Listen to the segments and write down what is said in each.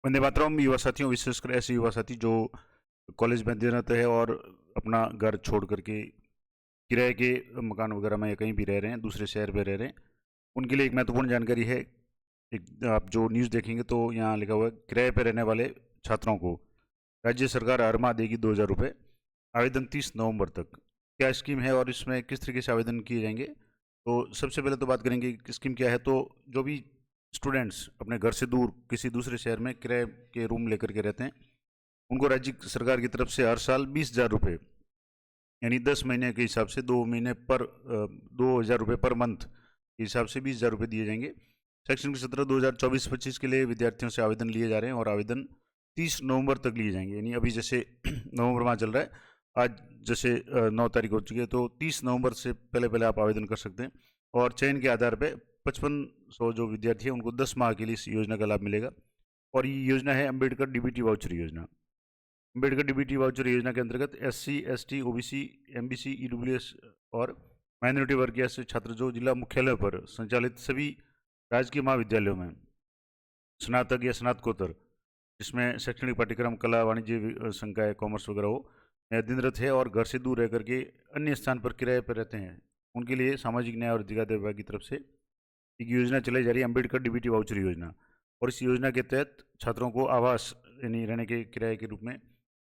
वंदे मातरम युवा साथियों, विशेषकर ऐसे युवा साथी जो कॉलेज में अध्ययनरत है और अपना घर छोड़ करके किराए के मकान वगैरह में या कहीं भी रह रहे हैं, दूसरे शहर में रह रहे हैं, उनके लिए एक महत्वपूर्ण जानकारी है। एक आप जो न्यूज़ देखेंगे तो यहाँ लिखा हुआ है, किराए पर रहने वाले छात्रों को राज्य सरकार हर माह देगी 2,000 रुपये। आवेदन 30 नवंबर तक। क्या स्कीम है और इसमें किस तरीके से आवेदन किए जाएंगे? तो सबसे पहले तो बात करेंगे कि स्कीम क्या है। तो जो भी स्टूडेंट्स अपने घर से दूर किसी दूसरे शहर में किराए के रूम लेकर के रहते हैं, उनको राज्य सरकार की तरफ से हर साल 20,000 रुपये, यानी 10 महीने के हिसाब से 2 महीने पर 2,000 रुपये पर मंथ के हिसाब से 20,000 रुपये दिए जाएंगे। शैक्षणिक सत्र 2024-25 के लिए विद्यार्थियों से आवेदन लिए जा रहे हैं और आवेदन 30 नवंबर तक लिए जाएंगे। यानी अभी जैसे नवंबर माह चल रहा है, आज जैसे 9 तारीख हो चुकी है, तो 30 नवंबर से पहले पहले आप आवेदन कर सकते हैं। और चयन के आधार पर 5500 जो विद्यार्थी हैं उनको 10 माह के लिए इस योजना का लाभ मिलेगा। और ये योजना है अम्बेडकर डीबीटी वाउचर योजना। अम्बेडकर डीबीटी वाउचर योजना के अंतर्गत SC, ST, OBC, MBC, EWS और माइनॉरिटी वर्ग के ऐसे छात्र जो जिला मुख्यालय पर संचालित सभी राजकीय महाविद्यालयों में स्नातक या स्नातकोत्तर, जिसमें शैक्षणिक पाठ्यक्रम कला, वाणिज्य, संकाय, कॉमर्स वगैरह हो, में अध्ययनरत है और घर से दूर रह करके अन्य स्थान पर किराए पर रहते हैं, उनके लिए सामाजिक न्याय और अधिकारिता विभाग की तरफ से एक योजना चलाई जा रही है, अम्बेडकर डीबीटी वाउचर योजना। और इस योजना के तहत छात्रों को आवास यानी रहने के किराए के रूप में,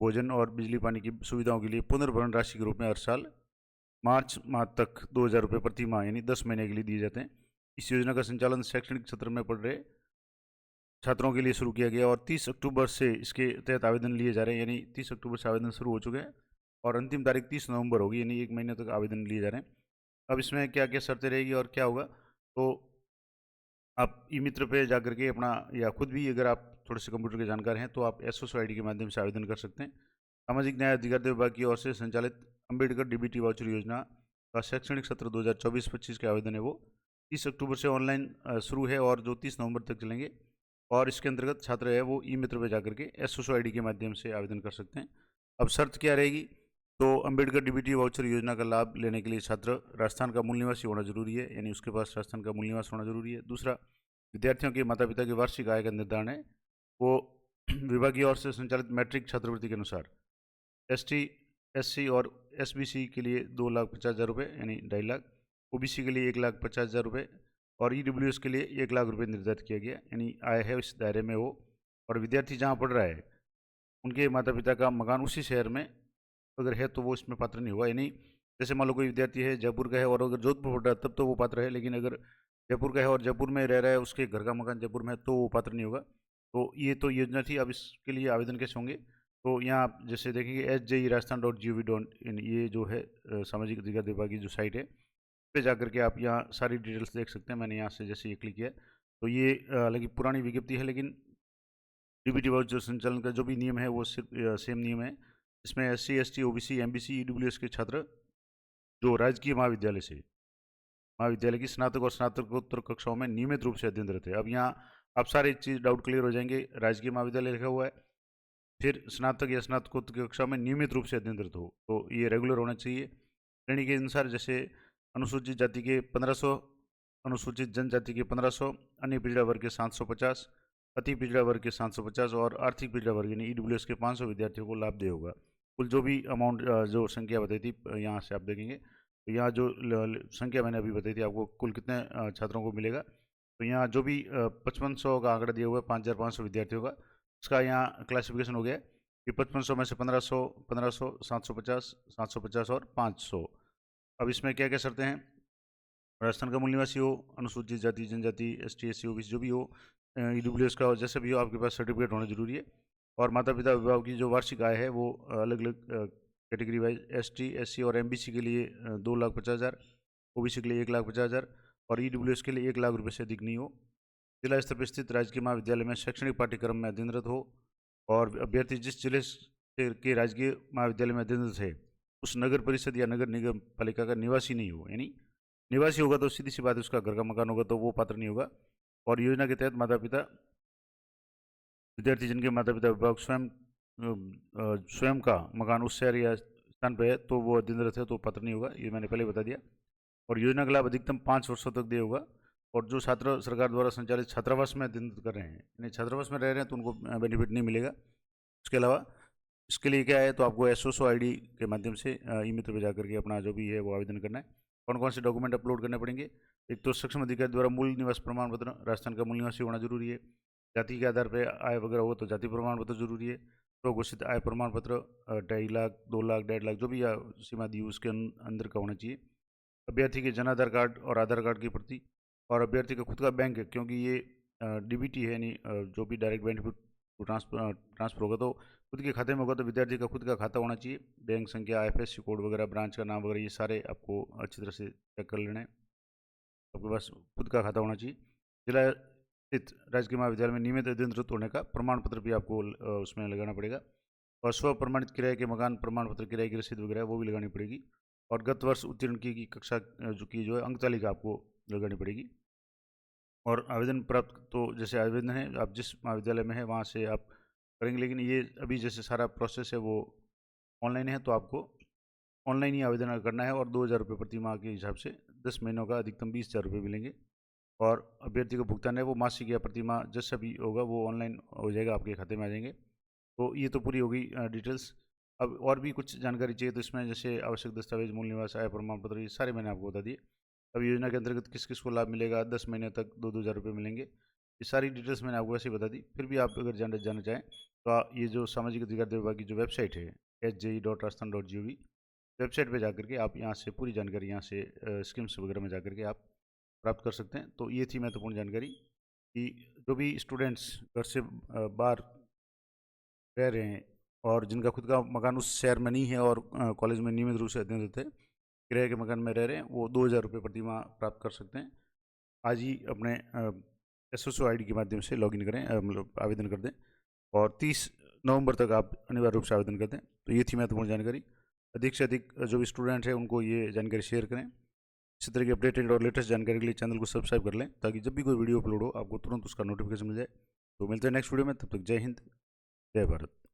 भोजन और बिजली पानी की सुविधाओं के लिए पुनर्भरण राशि के रूप में हर साल मार्च माह तक 2,000 रुपये प्रति माह यानी 10 महीने के लिए दिए जाते हैं। इस योजना का संचालन शैक्षणिक सत्र में पढ़ रहे छात्रों के लिए शुरू किया गया और 30 अक्टूबर से इसके तहत आवेदन लिए जा रहे हैं। यानी 30 अक्टूबर से आवेदन शुरू हो चुके हैं और अंतिम तारीख 30 नवंबर होगी, यानी 1 महीने तक आवेदन लिए जा रहे हैं। अब इसमें क्या क्या शर्तें रहेगी और क्या होगा, तो आप ई मित्र पे जा करके अपना, या खुद भी अगर आप थोड़े से कंप्यूटर के जानकार हैं तो आप SOS ID के माध्यम से आवेदन कर सकते हैं। सामाजिक न्याय अधिकारिता विभाग की ओर से संचालित अम्बेडकर डीबीटी वाउचर योजना का शैक्षणिक सत्र 2024-25 के आवेदन है वो 30 अक्टूबर से ऑनलाइन शुरू है और जो 30 नवंबर तक चलेंगे। और इसके अंतर्गत छात्र है वो ई मित्र पे जा करके SOS ID के माध्यम से आवेदन कर सकते हैं। अब शर्त क्या रहेगी, तो अम्बेडकर डीबीटी वाउचर योजना का लाभ लेने के लिए छात्र राजस्थान का मूल निवासी होना जरूरी है, यानी उसके पास राजस्थान का मूल निवास होना जरूरी है। दूसरा, विद्यार्थियों के माता पिता की वार्षिक आय का निर्धारण है वो विभाग की ओर से संचालित मैट्रिक छात्रवृत्ति के अनुसार ST, SC और SBC के लिए 2,50,000 रुपये यानी 2.5 लाख, OBC के लिए 1,50,000 रुपये और EWS के लिए 1 लाख रुपये निर्धारित किया गया, यानी आय है इस दायरे में वो। और विद्यार्थी जहाँ पढ़ रहा है उनके माता पिता का मकान उसी शहर में अगर है तो वो इसमें पात्र नहीं होगा। यानी जैसे मान लो कोई विद्यार्थी है जयपुर का है और अगर जोधपुर पढ़ रहा है तब तो वो पात्र है, लेकिन अगर जयपुर का है और जयपुर में रह रहा है, उसके घर का मकान जयपुर में है, तो वो पात्र नहीं होगा। तो ये तो योजना थी। अब इसके लिए आवेदन कैसे होंगे, तो यहाँ आप जैसे देखेंगे SJE Rajasthan.gov.in, ये जो है सामाजिक अधिकार विभाग की जो साइट है, पे जा करके आप यहाँ सारी डिटेल्स देख सकते हैं। मैंने यहाँ से जैसे ये क्लिक किया तो ये हालांकि पुरानी विज्ञप्ति है, लेकिन डीबीटी वाउचर संचालन का जो भी नियम है वो सिर्फ सेम नियम है। इसमें SC, ST, OBC, MBC, EWS के छात्र जो राजकीय महाविद्यालय की स्नातक और स्नातकोत्तर कक्षाओं में नियमित रूप से अध्ययनरत है। अब यहाँ आप सारे चीज़ डाउट क्लियर हो जाएंगे। राजकीय महाविद्यालय लिखा हुआ है, फिर स्नातक या स्नातकोत्तर की कक्षा में नियमित रूप से अध्ययनरत हो, तो ये रेगुलर होना चाहिए। श्रेणी के अनुसार जैसे अनुसूचित जाति के 1500, अनुसूचित जनजाति के 1500, अन्य पिछड़ा वर्ग के 750, अति पिछड़ा वर्ग के 750 और आर्थिक पिछड़ा वर्ग यानी EWS के 500 विद्यार्थियों को लाभ दे होगा। कुल जो भी अमाउंट, जो संख्या बताई थी, यहाँ से आप देखेंगे तो यहाँ जो संख्या मैंने अभी बताई थी आपको, कुल कितने छात्रों को मिलेगा, तो यहाँ जो भी 5500 का आंकड़ा दिया हुआ है 5,500 विद्यार्थियों का, उसका यहाँ क्लासिफिकेशन हो गया कि 5500 में से 1500, 1500, 750, 750 और 500। अब इसमें क्या क्या शर्तें हैं, राजस्थान का मूल निवासी हो, अनुसूचित जाति जनजाति, ST, SC, OBC जो भी हो, EWS का हो, जैसे भी हो, आपके पास सर्टिफिकेट होना जरूरी है। और माता पिता विभाग की जो वार्षिक आय है वो अलग अलग कैटेगरी वाइज ST, SC और MBC के लिए 2,50,000, OBC के लिए 1,50,000 और EWS के लिए 1 लाख रुपये से अधिक नहीं हो। जिला स्तर पर स्थित राजकीय महाविद्यालय में शैक्षणिक पाठ्यक्रम में अध्ययनरत हो और अभ्यर्थी जिस जिले के राजकीय महाविद्यालय में अध्ययनरत है उस नगर परिषद या नगर निगम पालिका का निवासी नहीं हो। यानी निवासी होगा तो सीधी सी बात है, उसका घर का मकान होगा तो वो पात्र नहीं होगा। और योजना के तहत माता पिता, विद्यार्थी जिनके माता पिता विभाग स्वयं का मकान उस शहर या स्थान पर है तो वो अध्ययनरत है तो पात्र नहीं होगा, ये मैंने पहले बता दिया। और योजना का लाभ अधिकतम 5 वर्षों तक दे होगा। और जो छात्र सरकार द्वारा संचालित छात्रावास में अध्ययन कर रहे हैं, यानी छात्रावास में रह रहे हैं, तो उनको बेनिफिट नहीं मिलेगा। उसके अलावा इसके लिए क्या है, तो आपको एसओसो आईडी के माध्यम से ई मित्र पे जाकर के अपना जो भी है वो आवेदन करना है। कौन कौन से डॉक्यूमेंट अपलोड करने पड़ेंगे? एक तो सक्षम अधिकारी द्वारा मूल निवास प्रमाण पत्र, राजस्थान का मूल निवासी होना जरूरी है। जाति के आधार पर आय वगैरह हो तो जाति प्रमाण पत्र जरूरी है। तो घोषित आय प्रमाण पत्र 2.5 लाख, 2 लाख, 1.5 लाख जो भी सीमा दी उसके अंदर का होना चाहिए। अभ्यर्थी के जन आधार कार्ड और आधार कार्ड की प्रति, और अभ्यर्थी का खुद का बैंक है, क्योंकि ये डीबीटी है, यानी जो भी डायरेक्ट बेनिफिट ट्रांसफर होगा तो खुद के खाते में होगा, तो विद्यार्थी का खुद का खाता होना चाहिए। बैंक संख्या, आईएफएससी कोड वगैरह, ब्रांच का नाम वगैरह, ये सारे आपको अच्छी तरह से चेक कर लेना है। आपके पास खुद का खाता होना चाहिए। जिला स्थित राजकीय महाविद्यालय में नियमित अध्ययनरत होने का प्रमाण पत्र भी आपको उसमें लगाना पड़ेगा। और स्व प्रमाणित किराए के मकान प्रमाण पत्र, किराए की रसीद वगैरह वो भी लगानी पड़ेगी। और गत वर्ष उत्तीर्ण की कक्षा जो है अंक तालिका आपको लगानी पड़ेगी। और आवेदन प्राप्त, तो जैसे आवेदन है आप जिस महाविद्यालय में है वहाँ से आप करेंगे, लेकिन ये अभी जैसे सारा प्रोसेस है वो ऑनलाइन है, तो आपको ऑनलाइन ही आवेदन करना है। और 2,000 रुपये प्रति माह के हिसाब से 10 महीनों का अधिकतम 20,000 रुपये मिलेंगे। और अभ्यर्थी को भुगतान है वो मासिक या प्रति माह जैसा भी होगा वो ऑनलाइन हो जाएगा, आपके खाते में आ जाएंगे। तो ये तो पूरी हो गई डिटेल्स। अब और भी कुछ जानकारी चाहिए तो इसमें जैसे आवश्यक दस्तावेज, मूल निवास, आय प्रमाण पत्र, ये सारे मैंने आपको बता दिए। अब योजना के अंतर्गत किस किस को लाभ मिलेगा, 10 महीने तक 2,000 रुपये मिलेंगे, ये सारी डिटेल्स मैंने आपको ऐसे ही बता दी। फिर भी आप अगर जानना चाहें तो ये जो सामाजिक अधिकार विभाग की जो वेबसाइट है sji.rajasthan.gov, वेबसाइट पे जाकर के आप यहाँ से पूरी जानकारी, यहाँ से स्कीम्स वगैरह में जाकर के आप प्राप्त कर सकते हैं। तो ये थी महत्वपूर्ण जानकारी कि जो भी स्टूडेंट्स घर से बाहर रह रहे हैं और जिनका खुद का मकान उस शहर में नहीं है और कॉलेज में नियमित रूप से अध्ययनरत है, किराए के मकान में रह रहे हैं, वो 2,000 रुपये प्रति माह प्राप्त कर सकते हैं। आज ही अपने एसओसो आईडी के माध्यम से लॉगिन करें, मतलब आवेदन कर दें, और 30 नवंबर तक आप अनिवार्य रूप से आवेदन कर दें। तो ये थी महत्वपूर्ण जानकारी। अधिक से अधिक जो भी स्टूडेंट है उनको ये जानकारी शेयर करें। इसी तरह की अपडेटेड और लेटेस्ट जानकारी के लिए चैनल को सब्सक्राइब कर लें, ताकि जब भी कोई वीडियो अपलोड हो आपको तुरंत उसका नोटिफिकेशन मिल जाए। तो मिलते हैं नेक्स्ट वीडियो में, तब तक जय हिंद, जय भारत।